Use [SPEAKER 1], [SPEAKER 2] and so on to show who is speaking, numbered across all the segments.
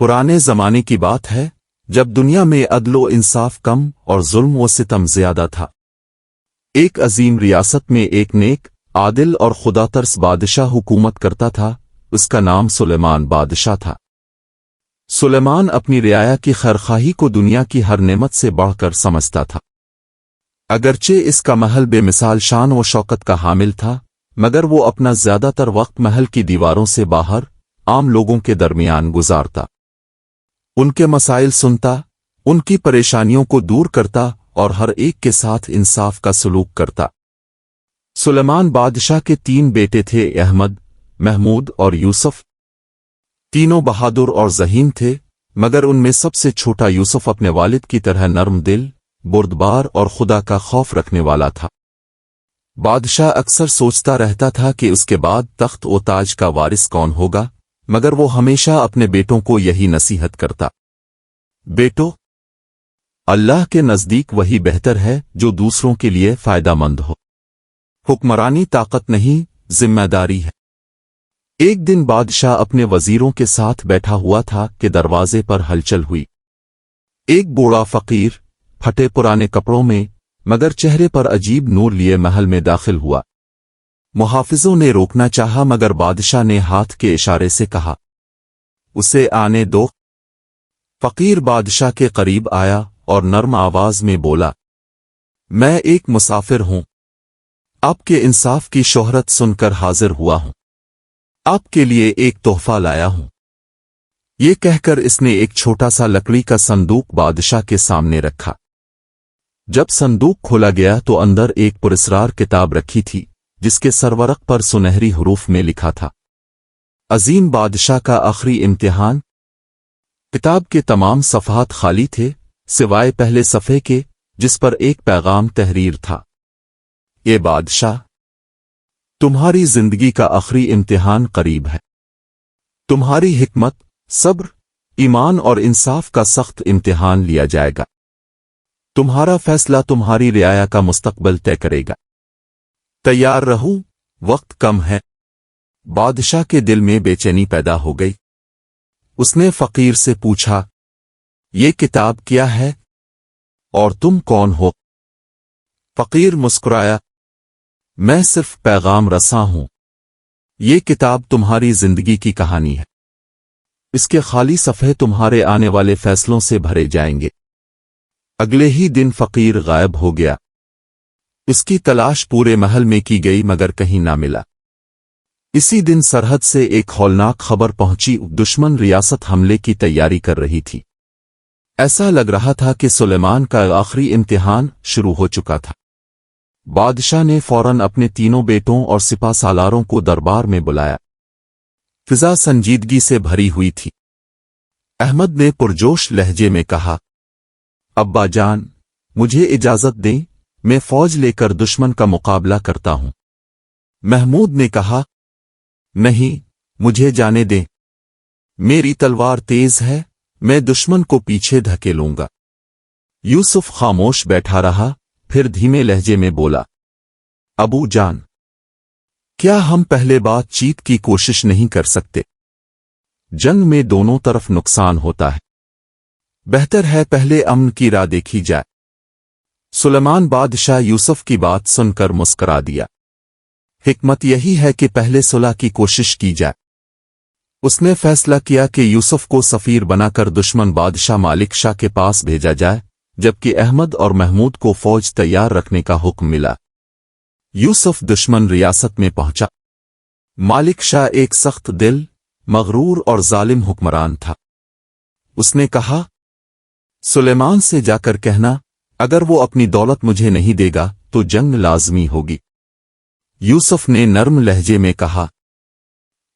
[SPEAKER 1] पुराने ज़माने की बात है जब दुनिया में अदल व इंसाफ कम और जुल्म व सितम ज़्यादा था। एक अजीम रियासत में एक नेक, आदिल और खुदातर्स बादशाह हुकूमत करता था। उसका नाम सुलेमान बादशाह था। सुलेमान अपनी रियाया की खैरखाही को दुनिया की हर नेमत से बढ़कर समझता था। अगरचे इसका महल बेमिसाल शान व शौकत का हामिल था, मगर वो अपना ज्यादातर वक्त महल की दीवारों से बाहर आम लोगों के दरमियान गुजारता। उनके मसाइल सुनता, उनकी परेशानियों को दूर करता और हर एक के साथ इंसाफ का सलूक करता। सुलेमान बादशाह के 3 बेटे थे, अहमद, महमूद और यूसुफ। तीनों बहादुर और ज़हीन थे, मगर उनमें सबसे छोटा यूसुफ अपने वालिद की तरह नर्म दिल, बुर्दबार और खुदा का खौफ रखने वाला था। बादशाह अक्सर सोचता रहता था कि उसके बाद तख्त व ताज का वारिस कौन होगा, मगर वो हमेशा अपने बेटों को यही नसीहत करता, बेटो, अल्लाह के नज़दीक वही बेहतर है जो दूसरों के लिए फ़ायदामंद हो। हुक्मरानी ताकत नहीं, जिम्मेदारी है। एक दिन बादशाह अपने वजीरों के साथ बैठा हुआ था कि दरवाजे पर हलचल हुई। एक बूढ़ा फकीर फटे पुराने कपड़ों में मगर चेहरे पर अजीब नूर लिए महल में दाखिल हुआ। मुहाफिजों ने रोकना चाहा, मगर बादशाह ने हाथ के इशारे से कहा, उसे आने दो। फकीर बादशाह के करीब आया और नर्म आवाज में बोला, मैं एक मुसाफिर हूं, आपके इंसाफ की शोहरत सुनकर हाजिर हुआ हूं। आपके लिए एक तोहफा लाया हूं। ये कहकर इसने एक छोटा सा लकड़ी का संदूक बादशाह के सामने रखा। जब संदूक खोला गया तो अंदर एक पुरस्कार किताब रखी थी, जिसके सरवरक पर सुनहरी हरूफ में लिखा था, अजीम बादशाह का आखिरी इम्तिहान। किताब के तमाम सफ़हात खाली थे, सिवाय पहले सफ़े के, जिस पर एक पैगाम तहरीर था, ये बादशाह, तुम्हारी जिंदगी का आखिरी इम्तिहान करीब है। तुम्हारी हिकमत, सब्र, ईमान और इंसाफ का सख्त इम्तिहान लिया जाएगा। तुम्हारा फैसला तुम्हारी रियाया का मुस्तकबल तय करेगा। तैयार रहो, वक्त कम है। बादशाह के दिल में बेचैनी पैदा हो गई। उसने फकीर से पूछा, ये किताब क्या है और तुम कौन हो? फकीर मुस्कुराया, मैं सिर्फ पैगाम रसा हूं। ये किताब तुम्हारी जिंदगी की कहानी है। इसके खाली सफ़े तुम्हारे आने वाले फैसलों से भरे जाएंगे। अगले ही दिन फकीर गायब हो गया। इसकी तलाश पूरे महल में की गई, मगर कहीं ना मिला। इसी दिन सरहद से एक हौलनाक खबर पहुंची। दुश्मन रियासत हमले की तैयारी कर रही थी। ऐसा लग रहा था कि सुलेमान का आखिरी इम्तिहान शुरू हो चुका था। बादशाह ने फौरन अपने तीनों बेटों और सिपा सालारों को दरबार में बुलाया। फिजा संजीदगी से भरी हुई थी। अहमद ने पुरजोश लहजे में कहा, अब्बा जान, मुझे इजाजत दें, मैं फौज लेकर दुश्मन का मुकाबला करता हूं। महमूद ने कहा, नहीं, मुझे जाने दें, मेरी तलवार तेज है, मैं दुश्मन को पीछे धकेलूंगा। यूसुफ खामोश बैठा रहा, फिर धीमे लहजे में बोला, अबू जान, क्या हम पहले बातचीत की कोशिश नहीं कर सकते? जंग में दोनों तरफ नुकसान होता है। बेहतर है पहले अमन की राह देखी जाए। सुलेमान बादशाह यूसुफ की बात सुनकर मुस्करा दिया। हिकमत यही है कि पहले सुलह की कोशिश की जाए। उसने फैसला किया कि यूसुफ को सफीर बनाकर दुश्मन बादशाह मालिक शाह के पास भेजा जाए, जबकि अहमद और महमूद को फौज तैयार रखने का हुक्म मिला। यूसुफ दुश्मन रियासत में पहुंचा। मालिक शाह एक सख्त दिल, मगरूर और जालिम हुक्मरान था। उसने कहा, सुलेमान से जाकर कहना, अगर वो अपनी दौलत मुझे नहीं देगा तो जंग लाजमी होगी। यूसुफ ने नर्म लहजे में कहा,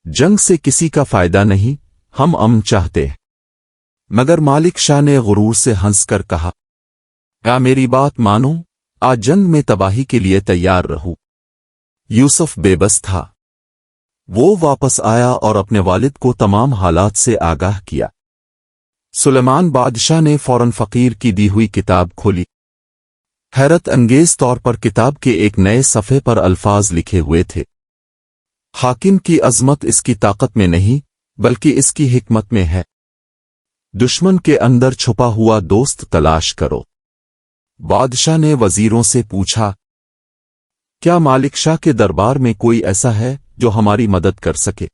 [SPEAKER 1] जंग से किसी का फायदा नहीं, हम अमन चाहते हैं। मगर मालिक शाह ने गुरूर से हंसकर कहा, क्या मेरी बात मानो, आज जंग में तबाही के लिए तैयार रहो। यूसुफ बेबस था। वो वापस आया और अपने वालिद को तमाम हालात से आगाह किया। सुलेमान बादशाह ने फौरन फकीर की दी हुई किताब खोली। हैरत अंगेज तौर पर किताब के एक नए सफ़े पर अल्फाज लिखे हुए थे, हाकिम की अज़मत इसकी ताकत में नहीं बल्कि इसकी हिकमत में है। दुश्मन के अंदर छुपा हुआ दोस्त तलाश करो। बादशाह ने वजीरों से पूछा, क्या मालिक शाह के दरबार में कोई ऐसा है जो हमारी मदद कर सके?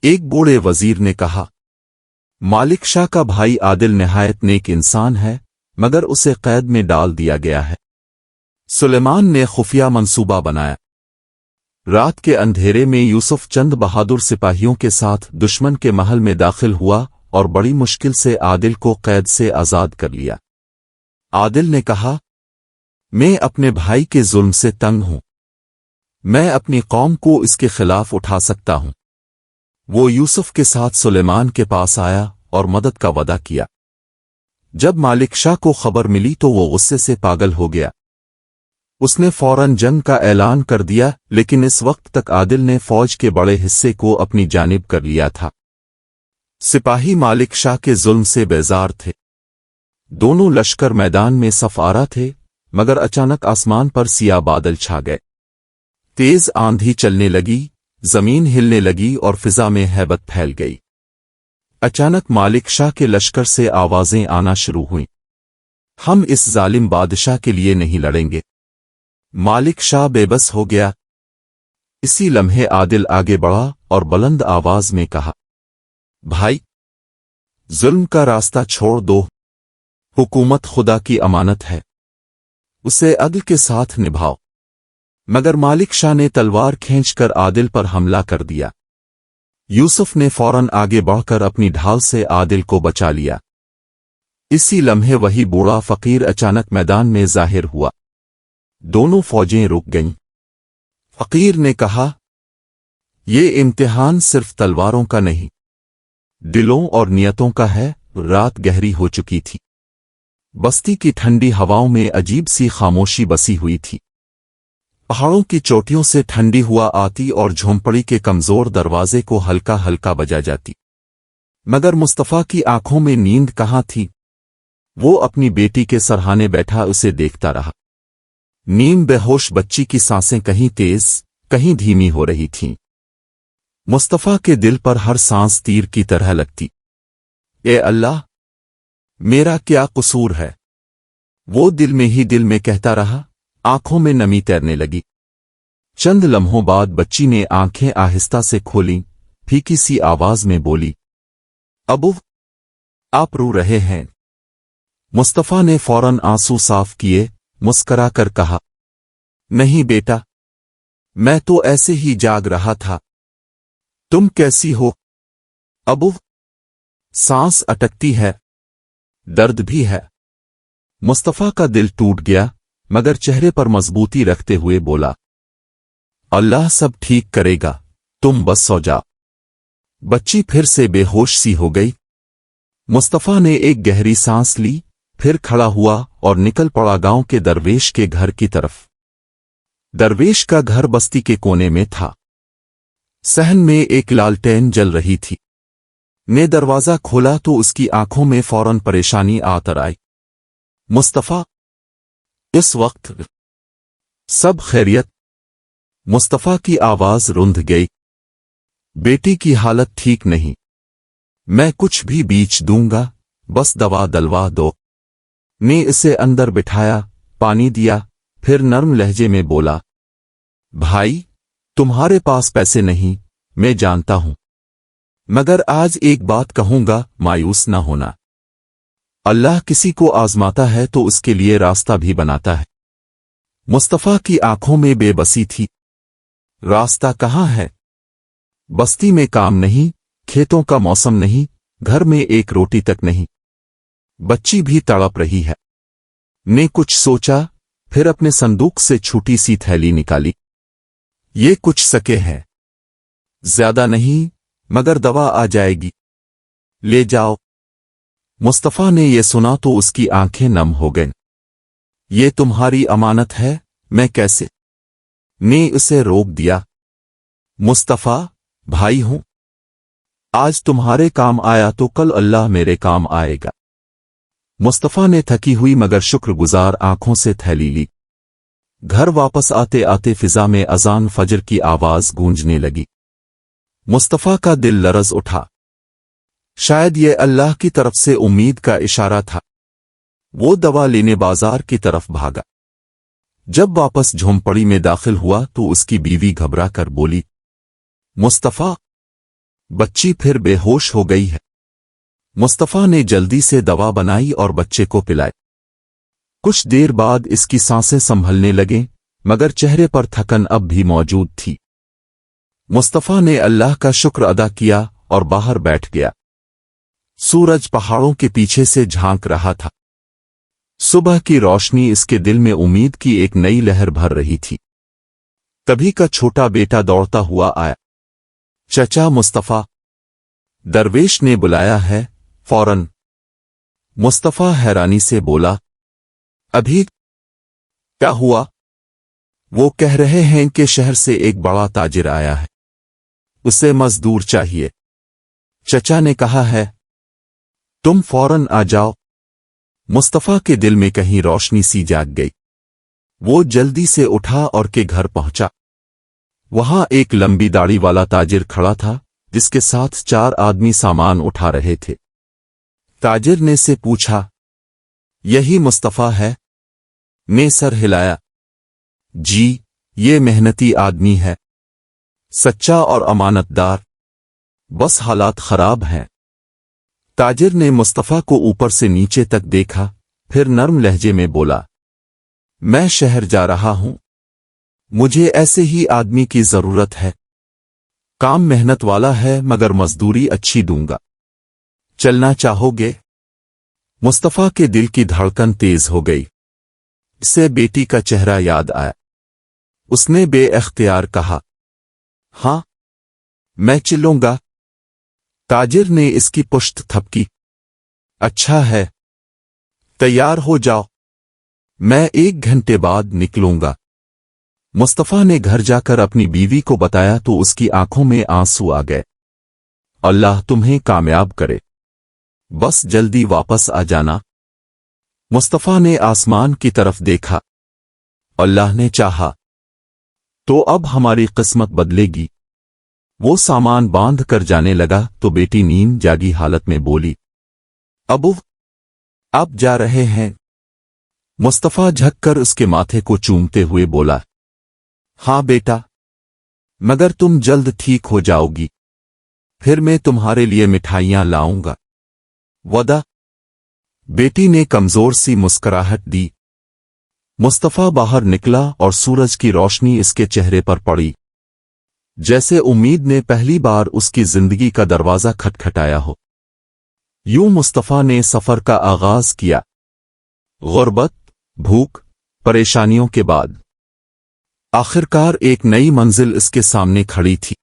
[SPEAKER 1] एक बूढ़े वजीर ने कहा, मालिक शाह का भाई आदिल निहायत नेक इंसान है, मगर उसे कैद में डाल दिया गया है। सुलेमान ने खुफिया मंसूबा बनाया। रात के अंधेरे में यूसुफ चंद बहादुर सिपाहियों के साथ दुश्मन के महल में दाखिल हुआ और बड़ी मुश्किल से आदिल को कैद से आजाद कर लिया। आदिल ने कहा, मैं अपने भाई के जुल्म से तंग हूं, मैं अपनी कौम को इसके खिलाफ उठा सकता हूं। वो यूसुफ के साथ सुलेमान के पास आया और मदद का वादा किया। जब मालिक शाह को खबर मिली तो वो गुस्से से पागल हो गया। उसने फौरन जंग का ऐलान कर दिया, लेकिन इस वक्त तक आदिल ने फौज के बड़े हिस्से को अपनी जानिब कर लिया था। सिपाही मालिक शाह के जुल्म से बेजार थे। दोनों लश्कर मैदान में सफारा थे, मगर अचानक आसमान पर सियाह बादल छा गए। तेज आंधी चलने लगी, जमीन हिलने लगी और फिजा में हैबत फैल गई। अचानक मालिक शाह के लश्कर से आवाजें आना शुरू हुईं, हम इस जालिम बादशाह के लिए नहीं लड़ेंगे। मालिक शाह बेबस हो गया। इसी लम्हे आदिल आगे बढ़ा और बुलंद आवाज में कहा, भाई, जुल्म का रास्ता छोड़ दो। हुकूमत खुदा की अमानत है, उसे अदल के साथ निभाओ। मगर मालिक शाह ने तलवार खींचकर आदिल पर हमला कर दिया। यूसुफ ने फौरन आगे बढ़कर अपनी ढाल से आदिल को बचा लिया। इसी लम्हे वही बूढ़ा फकीर अचानक मैदान में जाहिर हुआ। दोनों फौजें रुक गईं। फकीर ने कहा, ये इम्तिहान सिर्फ तलवारों का नहीं, दिलों और नियतों का है। रात गहरी हो चुकी थी। बस्ती की ठंडी हवाओं में अजीब सी खामोशी बसी हुई थी। पहाड़ों की चोटियों से ठंडी हुआ आती और झोंपड़ी के कमजोर दरवाजे को हल्का हल्का बजा जाती। मगर मुस्तफा की आंखों में नींद कहाँ थी? वो अपनी बेटी के सरहाने बैठा उसे देखता रहा। नीम बेहोश बच्ची की सांसें कहीं तेज, कहीं धीमी हो रही थीं। मुस्तफा के दिल पर हर सांस तीर की तरह लगती। ए अल्लाह, मेरा क्या कसूर है? वो दिल में ही दिल में कहता रहा। आंखों में नमी तैरने लगी। चंद लम्हों बाद बच्ची ने आंखें आहिस्ता से खोलीं, फीकी सी आवाज में बोली, अबू, आप रो रहे हैं? मुस्तफा ने फौरन आंसू साफ किए, मुस्करा कर कहा, नहीं बेटा, मैं तो ऐसे ही जाग रहा था। तुम कैसी हो? अबू, सांस अटकती है, दर्द भी है। मुस्तफा का दिल टूट गया, मगर चेहरे पर मजबूती रखते हुए बोला, अल्लाह सब ठीक करेगा, तुम बस सो जाओ। बच्ची फिर से बेहोश सी हो गई। मुस्तफा ने एक गहरी सांस ली, फिर खड़ा हुआ और निकल पड़ा गांव के दरवेश के घर की तरफ। दरवेश का घर बस्ती के कोने में था। सहन में एक लालटेन जल रही थी। ने दरवाजा खोला तो उसकी आंखों में फौरन परेशानी आतर आई। मुस्तफा, इस वक्त सब खैरियत? मुस्तफा की आवाज रुंध गई। बेटी की हालत ठीक नहीं, मैं कुछ भी बीच दूंगा, बस दवा दलवा दो। ने इसे अंदर बिठाया, पानी दिया, फिर नर्म लहजे में बोला, भाई, तुम्हारे पास पैसे नहीं, मैं जानता हूं, मगर आज एक बात कहूंगा, मायूस न होना। अल्लाह किसी को आजमाता है तो उसके लिए रास्ता भी बनाता है। मुस्तफा की आंखों में बेबसी थी। रास्ता कहाँ है? बस्ती में काम नहीं, खेतों का मौसम नहीं, घर में एक रोटी तक नहीं। बच्ची भी तड़प रही है। ने कुछ सोचा, फिर अपने संदूक से छोटी सी थैली निकाली। ये कुछ सके हैं, ज्यादा नहीं, मगर दवा आ जाएगी, ले जाओ। मुस्तफा ने यह सुना तो उसकी आंखें नम हो गईं। ये तुम्हारी अमानत है, मैं कैसे? ने उसे रोक दिया। मुस्तफा, भाई हूं, आज तुम्हारे काम आया तो कल अल्लाह मेरे काम आएगा। मुस्तफा ने थकी हुई मगर शुक्रगुजार आंखों से थैली ली। घर वापस आते आते फिजा में अजान फजर की आवाज गूंजने लगी। मुस्तफा का दिल लरज उठा। शायद ये अल्लाह की तरफ से उम्मीद का इशारा था। वो दवा लेने बाजार की तरफ भागा। जब वापस झोंपड़ी में दाखिल हुआ तो उसकी बीवी घबरा कर बोली, मुस्तफा, बच्ची फिर बेहोश हो गई है। मुस्तफा ने जल्दी से दवा बनाई और बच्चे को पिलाई। कुछ देर बाद इसकी सांसें संभलने लगे, मगर चेहरे पर थकन अब भी मौजूद थी। मुस्तफा ने अल्लाह का शुक्र अदा किया और बाहर बैठ गया। सूरज पहाड़ों के पीछे से झांक रहा था। सुबह की रोशनी इसके दिल में उम्मीद की एक नई लहर भर रही थी। तभी का छोटा बेटा दौड़ता हुआ आया। चचा मुस्तफा, दरवेश ने बुलाया है, फौरन। मुस्तफा हैरानी से बोला, अभी क्या हुआ? वो कह रहे हैं कि शहर से एक बड़ा ताजिर आया है, उसे मजदूर चाहिए। चचा ने कहा है, तुम फौरन आ जाओ। मुस्तफा के दिल में कहीं रोशनी सी जाग गई। वो जल्दी से उठा और के घर पहुंचा। वहां एक लंबी दाढ़ी वाला ताजिर खड़ा था, जिसके साथ 4 आदमी सामान उठा रहे थे। ताजिर ने से पूछा, यही मुस्तफा है? ने सर हिलाया। जी, ये मेहनती आदमी है, सच्चा और अमानतदार, बस हालात खराब हैं। ताजिर ने मुस्तफा को ऊपर से नीचे तक देखा, फिर नर्म लहजे में बोला, मैं शहर जा रहा हूं, मुझे ऐसे ही आदमी की जरूरत है। काम मेहनत वाला है मगर मजदूरी अच्छी दूंगा। चलना चाहोगे? मुस्तफा के दिल की धड़कन तेज हो गई। इससे बेटी का चेहरा याद आया। उसने बेइख्तियार कहा, हां, मैं चलूंगा। ताजिर ने इसकी पुश्त थपकी। अच्छा है, तैयार हो जाओ, मैं 1 घंटे बाद निकलूंगा। मुस्तफा ने घर जाकर अपनी बीवी को बताया तो उसकी आंखों में आंसू आ गए। अल्लाह तुम्हें कामयाब करे, बस जल्दी वापस आ जाना। मुस्तफा ने आसमान की तरफ देखा। अल्लाह ने चाहा तो अब हमारी किस्मत बदलेगी। वो सामान बांध कर जाने लगा तो बेटी नींद जागी हालत में बोली, अबू, आप जा रहे हैं? मुस्तफा झककर उसके माथे को चूमते हुए बोला, हां बेटा, मगर तुम जल्द ठीक हो जाओगी, फिर मैं तुम्हारे लिए मिठाइयां लाऊंगा। वदा। बेटी ने कमजोर सी मुस्कुराहट दी। मुस्तफा बाहर निकला और सूरज की रोशनी इसके चेहरे पर पड़ी, जैसे उम्मीद ने पहली बार उसकी जिंदगी का दरवाजा खटखटाया हो। यूं मुस्तफा ने सफर का आगाज किया। गुर्बत, भूख, परेशानियों के बाद आखिरकार एक नई मंजिल इसके सामने खड़ी थी।